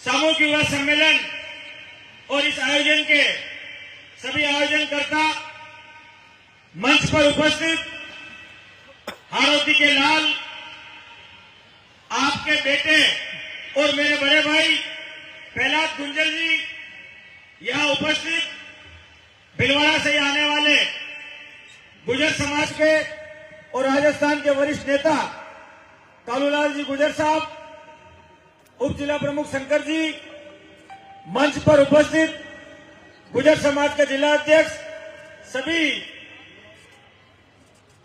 सामूहिक युवा सम्मेलन और इस आयोजन के सभी आयोजनकर्ता, मंच पर उपस्थित हाड़ौती के लाल, आपके बेटे और मेरे बड़े भाई प्रहलाद गुंजल जी, यहां उपस्थित भिलवाड़ा से आने वाले गुजर समाज के और राजस्थान के वरिष्ठ नेता कालूलाल जी गुजर साहब, उप जिला प्रमुख शंकर जी, मंच पर उपस्थित गुजर समाज के जिला अध्यक्ष, सभी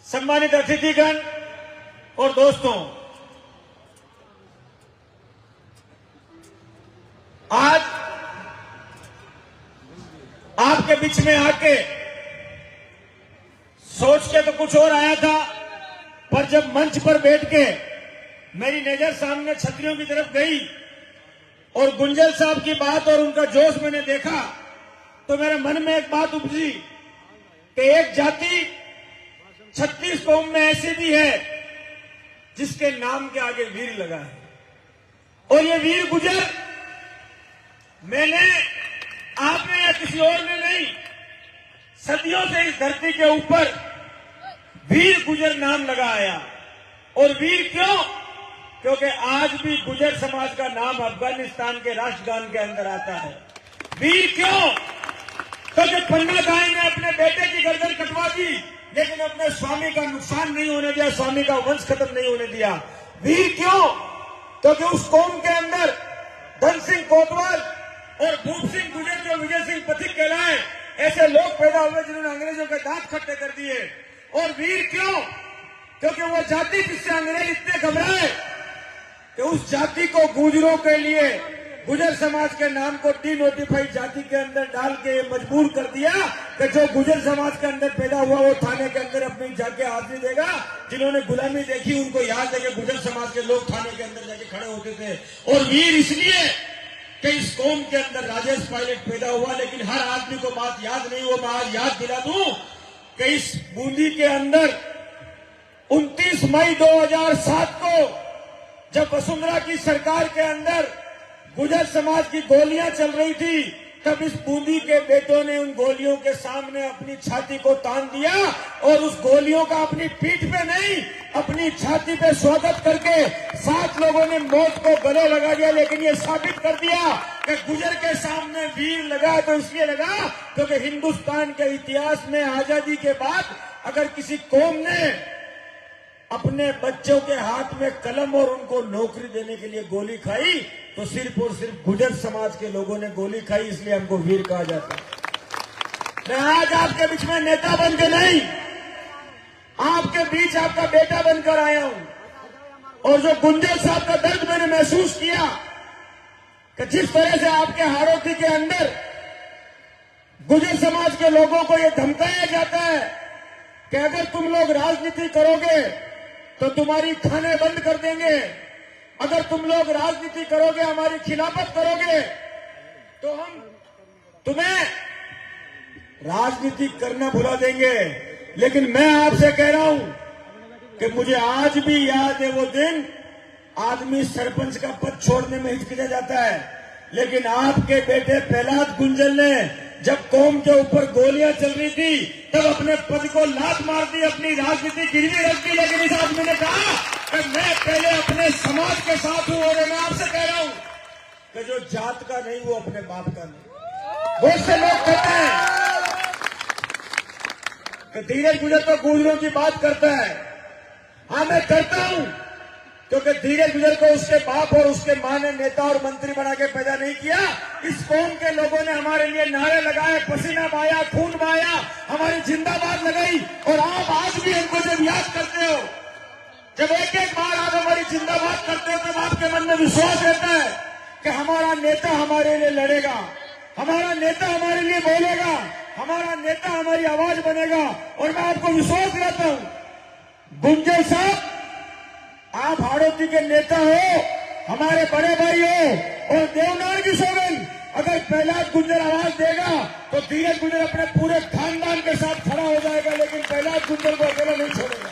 सम्मानित अतिथिगण और दोस्तों, आज आपके बीच में आके सोच के तो कुछ और आया था, पर जब मंच पर बैठ के मेरी नजर सामने छतरियों की तरफ गई और गुंजल साहब की बात और उनका जोश मैंने देखा, तो मेरे मन में एक बात उपजी कि एक जाति 36 कौम में ऐसी भी है जिसके नाम के आगे वीर लगा है, और ये वीर गुजर मैंने, आपने या किसी और ने नहीं, सदियों से इस धरती के ऊपर वीर गुजर नाम लगाया। और वीर क्यों? क्योंकि आज भी गुजर समाज का नाम अफगानिस्तान के राष्ट्रगान के अंदर आता है। वीर क्यों? क्योंकि पन्ना गाय ने अपने बेटे की गर्दन कटवा दी, लेकिन अपने स्वामी का नुकसान नहीं होने दिया, स्वामी का वंश खत्म नहीं होने दिया। वीर क्यों? क्योंकि उस कौम के अंदर धन सिंह कोतवाल और भूप सिंह गुजर, जो विजय सिंह पथिक कहलाए, ऐसे लोग पैदा हुए जिन्होंने अंग्रेजों के दांत खट्टे कर दिए। और वीर क्यों? क्योंकि वो जाति जिससे अंग्रेज इतने घबराए कि उस जाति को गुजरों के लिए गुजर समाज के नाम को डिनोटिफाइड जाति के अंदर डाल के मजबूर कर दिया कि जो गुजर समाज के अंदर पैदा हुआ वो थाने के अंदर अपनी जाके हाजिरी देगा। जिन्होंने गुलामी देखी उनको याद है कि गुजर समाज के लोग थाने के अंदर जाके खड़े होते थे। और वीर इसलिए कि इस कौम के अंदर राजेश पायलट पैदा हुआ, लेकिन हर आदमी को बात याद नहीं हो। मैं आज याद दिला दूं कि इस बूंदी के अंदर 29 मई 2007 को जब वसुंधरा की सरकार के अंदर गुजर समाज की गोलियां चल रही थी, तब इस बूंदी के बेटों ने उन गोलियों के सामने अपनी छाती को तान दिया और उस गोलियों का अपनी पीठ पे नहीं, अपनी छाती पे स्वागत करके 7 लोगों ने मौत को गले लगा दिया। लेकिन ये साबित कर दिया कि गुजर के सामने वीर लगा तो इसलिए लगा क्योंकि हिंदुस्तान के इतिहास में आजादी के बाद अगर किसी कौम ने अपने बच्चों के हाथ में कलम और उनको नौकरी देने के लिए गोली खाई, तो सिर्फ और सिर्फ गुजर समाज के लोगों ने गोली खाई, इसलिए हमको वीर कहा जाता है। मैं आज आपके बीच में नेता बन के नहीं, आपके बीच आपका बेटा बनकर आया हूं। और जो गुंजल साहब का दर्द मैंने महसूस किया कि जिस तरह से आपके हाड़ौती के अंदर गुजर समाज के लोगों को यह धमकाया जाता है कि अगर तुम लोग राजनीति करोगे तो तुम्हारी खाने बंद कर देंगे, अगर तुम लोग राजनीति करोगे, हमारी खिलाफत करोगे, तो हम तुम्हें राजनीति करना भुला देंगे। लेकिन मैं आपसे कह रहा हूं कि मुझे आज भी याद है वो दिन, आदमी सरपंच का पद छोड़ने में हिचकिचा जाता है, लेकिन आपके बेटे प्रहलाद गुंजल ने जब कौम के ऊपर गोलियां चल रही थी तब अपने पद को लात मार दी, अपनी राजनीति गिरवी रख दी। लेकिन इस आदमी ने कहा कि मैं पहले अपने समाज के साथ हूं। और मैं आपसे कह रहा हूं कि जो जात का नहीं वो अपने बाप का नहीं। बहुत से लोग कहते हैं कि धीरज गुजर तो गुजरों की बात करता है। हाँ, मैं करता हूं, क्योंकि धीरज गुजर को उसके बाप और उसके मां ने नेता और मंत्री बना के पैदा नहीं किया। इस कौम के लोगों ने हमारे लिए नारे लगाए, पसीना बहाया, खून बहाया, हमारी जिंदाबाद लगाई। और आप आज भी हमको जब याद करते हो, जब एक एक बार आप हमारी जिंदाबाद करते हो, तब आपके मन में विश्वास रहता है कि हमारा नेता हमारे लिए लड़ेगा, हमारा नेता हमारे लिए बोलेगा, हमारा नेता हमारी आवाज बनेगा। और मैं आपको विश्वास दिलाता हूं, गुंजल साहब, आप हाड़ौती के नेता हो, हमारे बड़े भाई हो, और देवनार की सौगंध, अगर प्रहलाद गुंजल आवाज देगा तो धीरज गुंजल अपने पूरे खानदान के साथ खड़ा हो जाएगा, लेकिन प्रहलाद गुंजल को अकेला नहीं छोड़ेगा।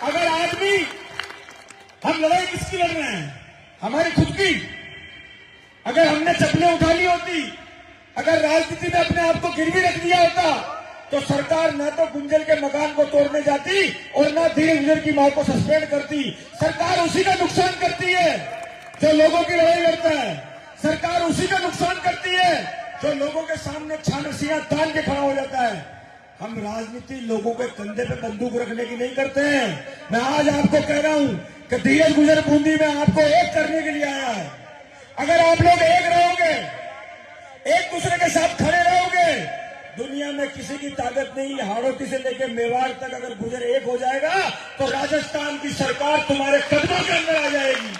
अगर आदमी, हम लड़ाई किसकी लड़ रहे हैं? हमारी खुद की। अगर हमने चप्पलें उठा ली होती, अगर राजनीति में अपने आप को गिरवी रख दिया होता, तो सरकार न तो गुंजल के मकान को तोड़ने जाती और न धीरे गुंजल की मां को सस्पेंड करती। सरकार उसी का नुकसान करती है जो लोगों की लड़ाई लड़ता है। सरकार उसी का नुकसान करती है जो लोगों के सामने छानसियां तान के खड़ा हो जाता है। हम राजनीति लोगों के कंधे पे बंदूक रखने की नहीं करते हैं। मैं आज आपको कह रहा हूं कि धीरज गुजर बूंदी में आपको एक करने के लिए आया है। अगर आप लोग एक रहोगे, एक दूसरे के साथ खड़े रहोगे, दुनिया में किसी की ताकत नहीं। हाड़ौती से लेकर मेवाड़ तक अगर गुजर एक हो जाएगा तो राजस्थान की सरकार तुम्हारे कदमों के अंदर आ जाएगी।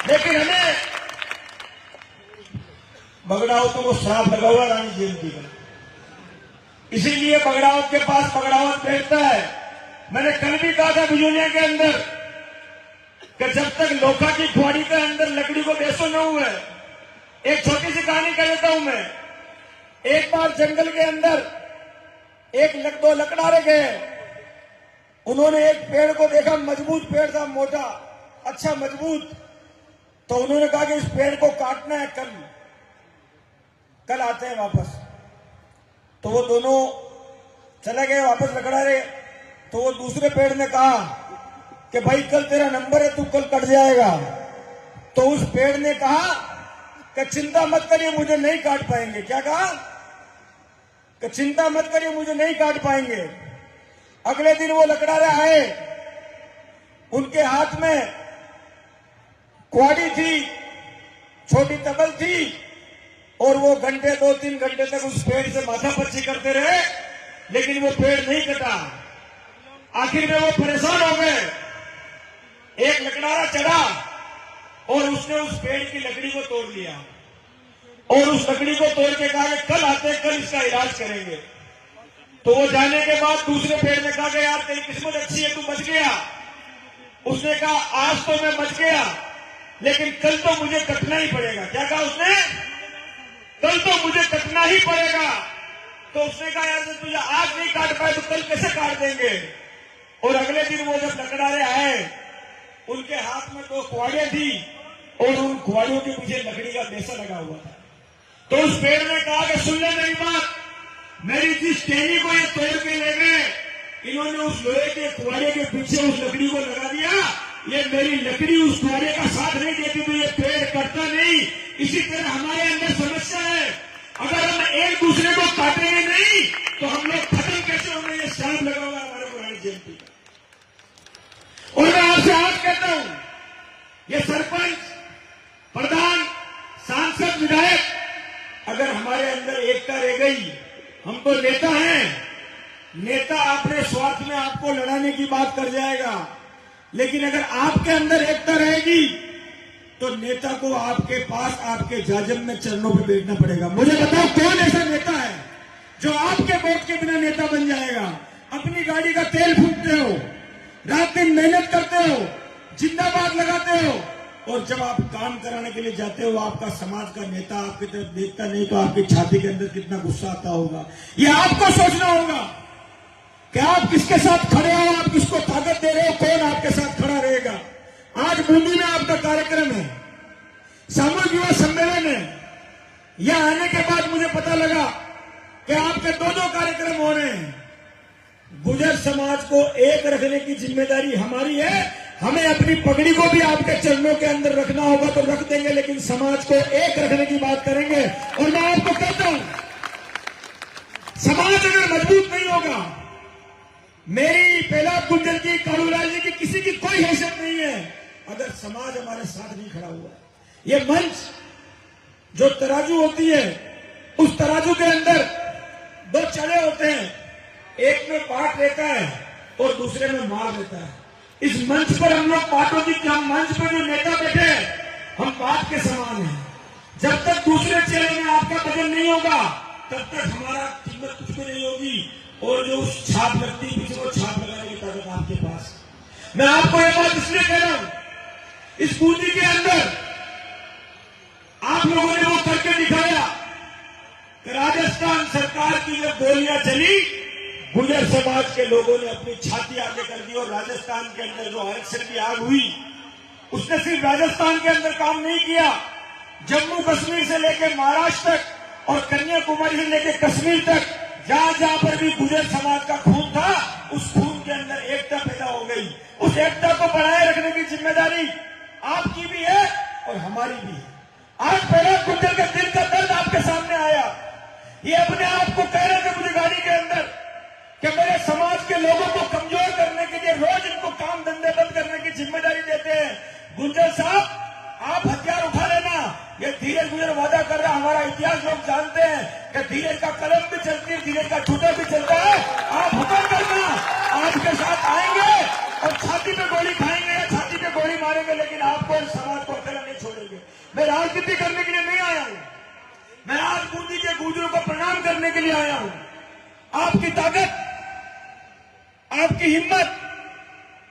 लेकिन हमें बगड़ावतों को श्राप लगा हुआ रानी जयंती का, इसीलिए बगड़ावत के पास बगड़ावत बैठता है। मैंने कल भी कहा था बिजोनिया के अंदर कि जब तक लोखा की खुआड़ी के अंदर लकड़ी को बेसो न हुए। एक छोटी सी कहानी कह देता हूं मैं। एक बार जंगल के अंदर दो लकड़ारे गए। उन्होंने एक पेड़ को देखा, मजबूत पेड़ था, मोटा, अच्छा मजबूत। तो उन्होंने कहा कि इस पेड़ को काटना है, कल आते हैं वापस। तो वो दोनों चले गए वापस लकड़ारे। तो वो दूसरे पेड़ ने कहा कि भाई कल तेरा नंबर है, तू कल कट जाएगा। तो उस पेड़ ने कहा कि चिंता मत करिए, मुझे नहीं काट पाएंगे। क्या कहा कि चिंता मत करिए, मुझे नहीं काट पाएंगे। अगले दिन वो लकड़ारे आए, उनके हाथ में कुआड़ी थी, छोटी तबल थी, और वो घंटे 2-3 घंटे तक उस पेड़ से माथापच्ची करते रहे, लेकिन वो पेड़ नहीं कटा। आखिर में वो परेशान हो गए। एक लकड़ारा चढ़ा और उसने उस पेड़ की लकड़ी को तोड़ लिया और उस लकड़ी को तोड़ के कहा कि कल आते, कल इसका इलाज करेंगे। तो वो जाने के बाद दूसरे पेड़ ने कहा कि यार तेरी किस्मत अच्छी है, तू बच गया। उसने कहा आज तो मैं बच गया, लेकिन कल तो मुझे कटना ही पड़ेगा। क्या कहा उसने? कल तो मुझे कटना ही पड़ेगा। तो उसने कहा यार तुझे आज नहीं काट पाए तो कल कैसे काट देंगे। और अगले दिन वो जब लकड़ारे आए, उनके हाथ में 2 कुआड़ियां थी और उन कुआड़ियों के पीछे लकड़ी का बेसा लगा हुआ था। तो उस पेड़ ने कहा कि सुन ले मेरी बात, मेरी जिस टहनी को ये तोड़ के ले गए, इन्होंने उस लोहे के कुआड़े के पीछे उस लकड़ी को लगा दिया। ये मेरी लकड़ी उस कुआड़े का साथ नहीं देती तो ये पेड़ कटता नहीं। इसी तरह हमारे अंदर समस्या है, अगर हम एक दूसरे को काटेंगे नहीं तो हम लोग खत्म कैसे होंगे। ये श्राप लगा हुआ हमारे पुरानी जयंती का। और मैं आपसे आज कहता हूं, ये सरपंच, प्रधान, सांसद, विधायक, अगर हमारे अंदर एकता रह गई, हम तो नेता हैं। नेता अपने स्वार्थ में आपको लड़ाने की बात कर जाएगा, लेकिन अगर आपके अंदर एकता रहेगी तो नेता को आपके पास, आपके जाजम में, चरणों पे बैठना पड़ेगा। मुझे बताओ कौन ऐसा नेता है जो आपके वोट के बिना नेता बन जाएगा? अपनी गाड़ी का तेल फूकते हो, रात दिन मेहनत करते हो, जिंदाबाद लगाते हो, और जब आप काम कराने के लिए जाते हो, आपका समाज का नेता आपकी तरफ देखता नहीं तो आपकी छाती के अंदर कितना गुस्सा आता होगा। ये आपको सोचना होगा कि आप किसके साथ खड़े हो, आप किसको ताकत दे रहे हो, कौन आपके साथ खड़ा रहेगा। आज बूंदी में आपका कार्यक्रम है, सामूहिक युवा सम्मेलन है। यहां आने के बाद मुझे पता लगा कि आपके 2 कार्यक्रम हो रहे हैं। गुजर समाज को एक रखने की जिम्मेदारी हमारी है। हमें अपनी पगड़ी को भी आपके चरणों के अंदर रखना होगा तो रख देंगे, लेकिन समाज को एक रखने की बात करेंगे। और मैं आपको कहता हूं, समाज अगर मजबूत नहीं होगा, मेरी पहला गुंजल की, कालूराज जी की, किसी की कोई हैसियत नहीं है अगर समाज हमारे साथ नहीं खड़ा हुआ। ये मंच जो तराजू होती है, उस तराजू के अंदर 2 चढ़े होते हैं, एक में पाट रहता है और दूसरे में मार रहता है। इस मंच पर हम लोग पाटों की, मंच पर जो नेता बैठे हैं, हम पाट के समान हैं। जब तक दूसरे चेहरे में आपका वजन नहीं होगा, तब तक हमारा कीमत कुछ भी नहीं होगी। और जो छाप लगती है पीछे, वो छाप लगाने की ताकत आपके पास। मैं आपको ये बात इसलिए कह रहा हूं, इस बूंदी के अंदर आप लोगों ने वो करके दिखाया कि राजस्थान सरकार की जब गोलियां चली, गुजर समाज के लोगों ने अपनी छाती आगे कर दी। और राजस्थान के अंदर जो आरक्षण की आग हुई, उसने सिर्फ राजस्थान के अंदर काम नहीं किया, जम्मू कश्मीर से लेकर महाराष्ट्र तक और कन्याकुमारी से लेकर कश्मीर तक जहां जहां पर भी गुर्जर समाज का खून था, उस खून के अंदर एकता पैदा हो गई। उस एकता को बनाए रखने की जिम्मेदारी आपकी भी है और हमारी भी है। आज पहला गुर्जर के दिल का दर्द आपके सामने आया। ये अपने आप को कह रहे थे मुझे गाड़ी के अंदर कि मेरे समाज के लोगों को कमजोर करने के लिए रोज इनको काम धंधे बंद करने की जिम्मेदारी देते हैं। गुर्जर साहब, आप हथियार उठा लेना। ये धीरज गुर्जर वादा कर रहा, हमारा इतिहास लोग जानते हैं कि धीरज का कलम भी चलती है, धीरज का छूटा भी चलता है। आप हुक्म करना, आपके साथ आएंगे और छाती पे गोली खाएंगे या छाती पे गोली मारेंगे, लेकिन आपको इस समाज को अकेला नहीं छोड़ेंगे। मैं राजनीति करने के लिए नहीं आया हूं, मैं आज बूंदी के गुर्जरों को प्रणाम करने के लिए आया हूं। आपकी ताकत, आपकी हिम्मत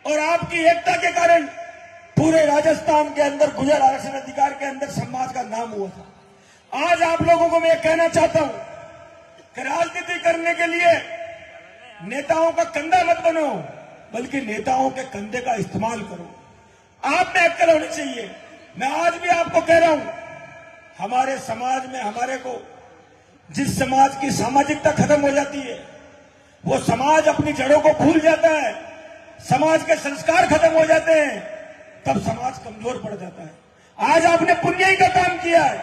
और आपकी एकता के कारण पूरे राजस्थान के अंदर गुर्जर आरक्षण अधिकार के अंदर समाज का नाम हुआ था। आज आप लोगों को मैं कहना चाहता हूं कि राजनीति करने के लिए नेताओं का कंधा मत बनो, बल्कि नेताओं के कंधे का इस्तेमाल करो। आप में अक्ल होनी चाहिए। मैं आज भी आपको कह रहा हूं, हमारे समाज में हमारे को जिस समाज की सामाजिकता खत्म हो जाती है, वो समाज अपनी जड़ों को भूल जाता है, समाज के संस्कार खत्म हो जाते हैं, तब समाज कमजोर पड़ जाता है। आज आपने पुण्याई का काम किया है।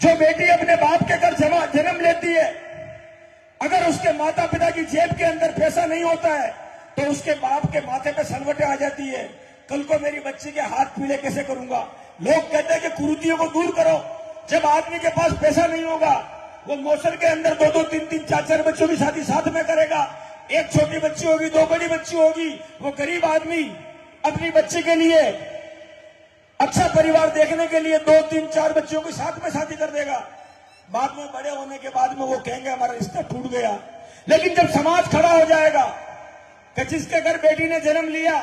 जो बेटी अपने बाप के घर जन्म लेती है, अगर उसके माता पिता की जेब के अंदर पैसा नहीं होता है तो उसके बाप के माथे पे सलवटें आ जाती है। कल को मेरी बच्ची के हाथ पीले कैसे करूंगा। लोग कहते हैं कि कुरीतियों को दूर करो। जब आदमी के पास पैसा नहीं होगा, वो मौसम के अंदर 2-2, 3-3, 4-4 बच्चों की शादी साथ में करेगा। एक छोटी बच्ची होगी, 2 बड़ी बच्ची होगी। वो गरीब आदमी अपनी बच्ची के लिए अच्छा परिवार देखने के लिए 2, 3, 4 बच्चियों की साथ में शादी कर देगा। बाद में बड़े होने के बाद में वो कहेंगे हमारा रिश्ता टूट गया। लेकिन जब समाज खड़ा हो जाएगा कि जिसके घर बेटी ने जन्म लिया,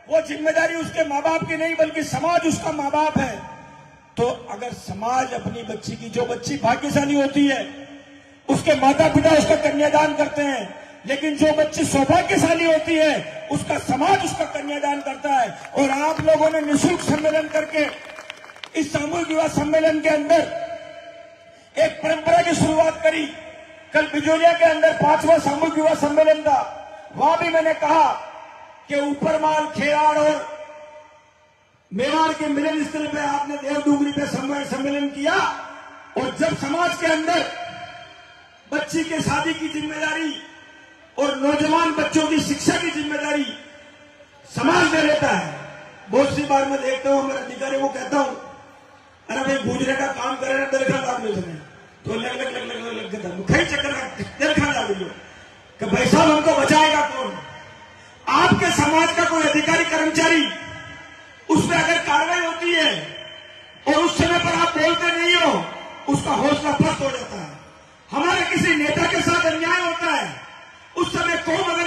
वो जिम्मेदारी उसके माँ बाप की नहीं बल्कि समाज उसका माँ बाप है, तो अगर समाज अपनी बच्ची की, जो बच्ची भाग्यशाली होती है उसके माता पिता उसका कन्यादान करते हैं, लेकिन जो बच्ची सौभाग्यशाली होती है उसका समाज उसका कन्यादान करता है। और आप लोगों ने निःशुल्क सम्मेलन करके इस सामूहिक विवाह सम्मेलन के अंदर एक परंपरा की शुरुआत करी। कल बिजोलिया के अंदर 5वां सामूहिक विवाह सम्मेलन था। वहां भी मैंने कहा कि ऊपरमाल, खेराड़ और मेवाड़ के मिलन स्थल पे आपने देवडूंगरी पे सम्मेलन किया। और जब समाज के अंदर बच्ची के शादी की जिम्मेदारी और नौजवान बच्चों की शिक्षा की जिम्मेदारी समाज ले लेता है, बहुत सी बार मैं देखता हूं, मेरे अधिकारी को कहता हूं, अरे भाई गुजरे का काम करे ना तेरे खिलाफ आदमी समय तो लग देता मुखई चक्कर तेरे खिलाफ आ गई कि भाई साहब हमको बचाएगा कौन। आपके समाज का कोई अधिकारी कर्मचारी उसमें अगर कार्रवाई होती है और उस समय पर आप बोलते नहीं हो, उसका हौसला पस्त हो जाता है। हमारे किसी नेता के साथ अन्याय होता है, उस समय कौन अगर